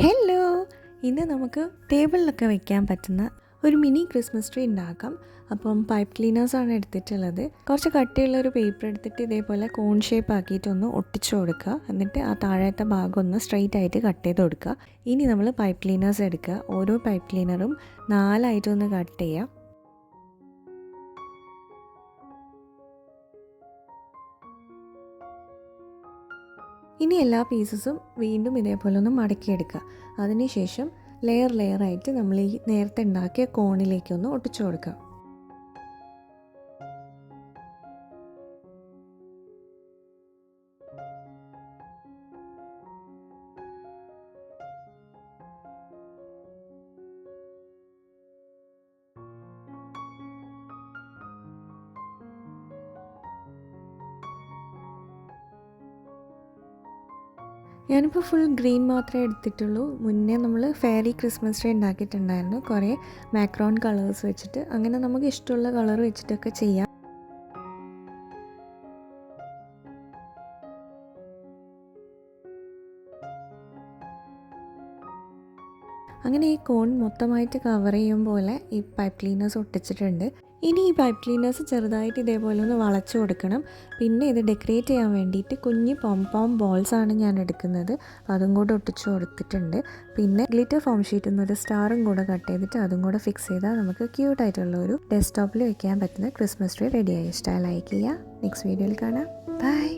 Hello, ഇന്ന് നമുക്ക് ടേബിളിലൊക്കെ വെക്കാൻ പറ്റുന്ന ഒരു മിനി ക്രിസ്മസ് ട്രീ ഉണ്ടാക്കാം. അപ്പം പൈപ്പ് ക്ലീനേഴ്സാണ് എടുത്തിട്ടുള്ളത്. കുറച്ച് കട്ടിയുള്ളൊരു പേപ്പർ എടുത്തിട്ട് ഇതേപോലെ കോൺ ഷേപ്പ് ആക്കിയിട്ടൊന്ന് ഒട്ടിച്ചു കൊടുക്കുക. എന്നിട്ട് ആ താഴത്തെ ഭാഗം ഒന്ന് സ്ട്രെയിറ്റ് ആയിട്ട് കട്ട് ചെയ്ത് കൊടുക്കുക. ഇനി നമ്മൾ പൈപ്പ് ക്ലീനേഴ്സ് എടുക്കുക. ഓരോ പൈപ്പ് ക്ലീനറും 4ആയിട്ടൊന്ന് കട്ട് ചെയ്യുക. ഇനി എല്ലാ പീസസും വീണ്ടും ഇതേപോലെ ഒന്ന് മടക്കിയെടുക്കുക. അതിനുശേഷം ലെയറായിട്ട് നമ്മൾ ഈ നേരത്തെ ഉണ്ടാക്കിയ കോണിലേക്കൊന്ന് ഒട്ടിച്ചു കൊടുക്കുക. ഞാനിപ്പോൾ ഫുൾ ഗ്രീൻ മാത്രമേ എടുത്തിട്ടുള്ളൂ. മുന്നേ നമ്മൾ ഫെയറി ക്രിസ്മസ് ട്രീ ഉണ്ടാക്കിയിട്ടുണ്ടായിരുന്നു, കുറേ മാക്രോൺ കളേഴ്സ് വെച്ചിട്ട്. അങ്ങനെ നമുക്ക് ഇഷ്ടമുള്ള കളർ വെച്ചിട്ടൊക്കെ ചെയ്യാം. അങ്ങനെ ഈ കോൺ മൊത്തമായിട്ട് കവർ ചെയ്യും പോലെ ഈ പൈപ്പ് ക്ലീനേഴ്സ് ഒട്ടിച്ചിട്ടുണ്ട്. ഇനി ഈ പൈപ്പ് ക്ലീനേഴ്സ് ചെറുതായിട്ട് ഇതേപോലെ ഒന്ന് വളച്ചു കൊടുക്കണം. പിന്നെ ഇത് ഡെക്കറേറ്റ് ചെയ്യാൻ വേണ്ടിയിട്ട് കുഞ്ഞ് പോം ബോൾസാണ് ഞാൻ എടുക്കുന്നത്. അതും കൂടെ ഒട്ടിച്ചു കൊടുത്തിട്ടുണ്ട്. പിന്നെ ഗ്ലിറ്റർ ഫോം ഷീറ്റിൽ നിന്നൊരു സ്റ്റാറും കൂടെ കട്ട് ചെയ്തിട്ട് അതും കൂടെ ഫിക്സ് ചെയ്താൽ നമുക്ക് ക്യൂട്ടായിട്ടുള്ള ഒരു ഡെസ്ക്ടോപ്പിൽ വെക്കാൻ പറ്റുന്ന ക്രിസ്മസ് ട്രീ റെഡിയായി. ഇഷ്ടമായി ലൈക്ക് ചെയ്യുക. നെക്സ്റ്റ് വീഡിയോയിൽ കാണാം. ബൈ.